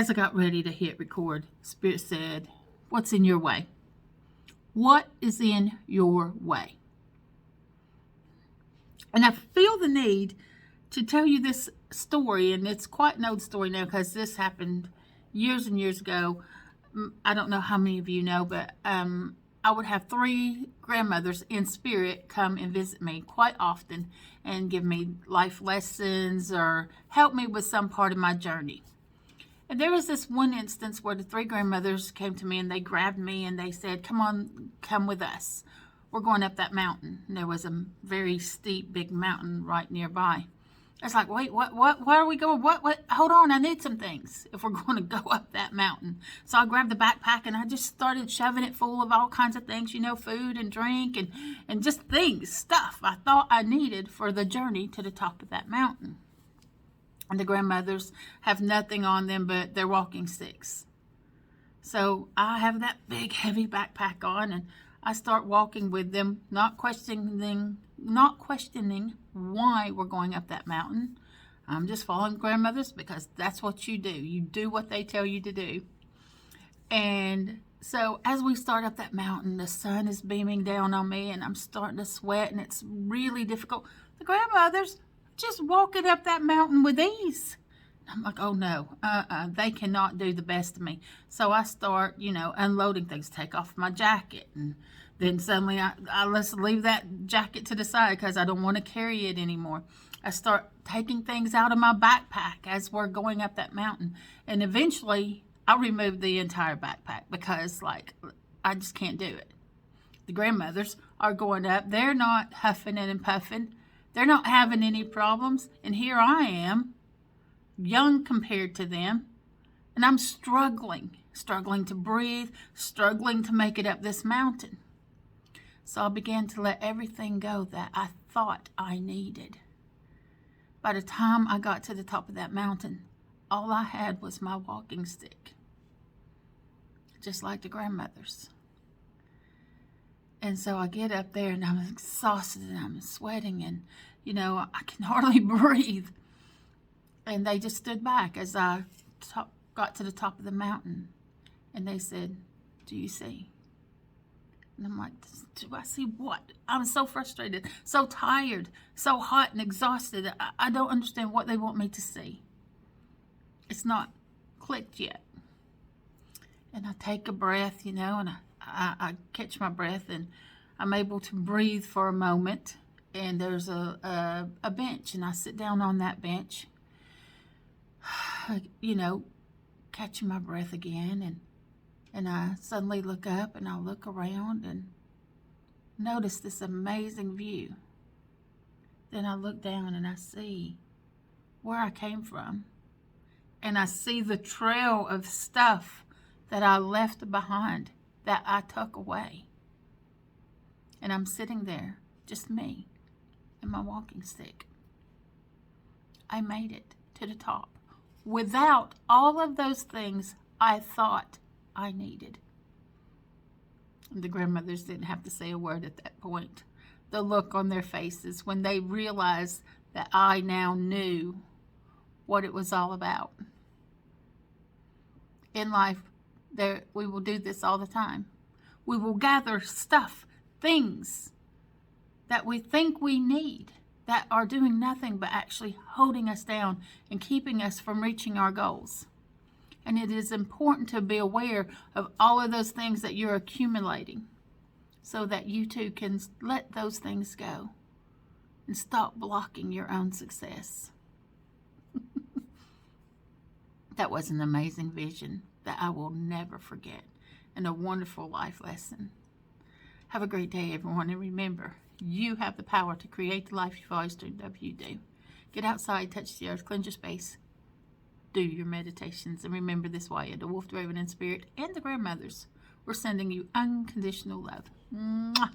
As I got ready to hit record, Spirit said, "What's in your way? What is in your way?" And I feel the need to tell you this story, and it's quite an old story now because this happened years and years ago. I don't know how many of you know, but I would have 3 grandmothers in spirit come and visit me quite often and give me life lessons or help me with some part of my journey. And there was this one instance where the 3 grandmothers came to me and they grabbed me and they said, "Come on, come with us. We're going up that mountain." And there was a very steep, big mountain right nearby. I was like, "Wait, what, why are we going? What, hold on, I need some things if we're going to go up that mountain." So I grabbed the backpack and I just started shoving it full of all kinds of things, food and drink and just stuff I thought I needed for the journey to the top of that mountain. And the grandmothers have nothing on them but their walking sticks. So I have that big, heavy backpack on, and I start walking with them, not questioning why we're going up that mountain. I'm just following grandmothers because that's what you do. You do what they tell you to do. And so as we start up that mountain, the sun is beaming down on me, and I'm starting to sweat, and it's really difficult. The grandmothers just walking up that mountain with ease. I'm like, oh no, they cannot do the best of me. So I start, unloading things, take off my jacket, and then suddenly I let's leave that jacket to the side because I don't want to carry it anymore. I start taking things out of my backpack as we're going up that mountain, and eventually I remove the entire backpack because I just can't do it. The grandmothers are going up. They're not huffing and puffing. They're not having any problems. And here I am, young compared to them. And I'm struggling to breathe, struggling to make it up this mountain. So I began to let everything go that I thought I needed. By the time I got to the top of that mountain, all I had was my walking stick. Just like the grandmothers. And so I get up there and I'm exhausted and I'm sweating and, I can hardly breathe. And they just stood back as I got to the top of the mountain. And they said, "Do you see?" And I'm like, "Do I see what?" I'm so frustrated, so tired, so hot and exhausted. I don't understand what they want me to see. It's not clicked yet. And I take a breath, and I catch my breath and I'm able to breathe for a moment. And there's a bench, and I sit down on that bench, catching my breath again. And I suddenly look up and I look around and notice this amazing view. Then I look down and I see where I came from. And I see the trail of stuff that I left behind, that I took away. And I'm sitting there, just me and my walking stick. I made it to the top without all of those things I thought I needed. The grandmothers didn't have to say a word at that point. The look on their faces when they realized that I now knew what it was all about. In life, we will do this all the time. We will gather stuff, things that we think we need that are doing nothing but actually holding us down and keeping us from reaching our goals. And it is important to be aware of all of those things that you're accumulating so that you too can let those things go and stop blocking your own success. That was an amazing vision that I will never forget, and a wonderful life lesson. Have a great day, everyone, and remember, you have the power to create the life you've always dreamed of. You do. Get outside, touch the earth, cleanse your space, do your meditations, and remember this: Waya, the wolf, the raven, and spirit, and the grandmothers, we're sending you unconditional love. Mwah.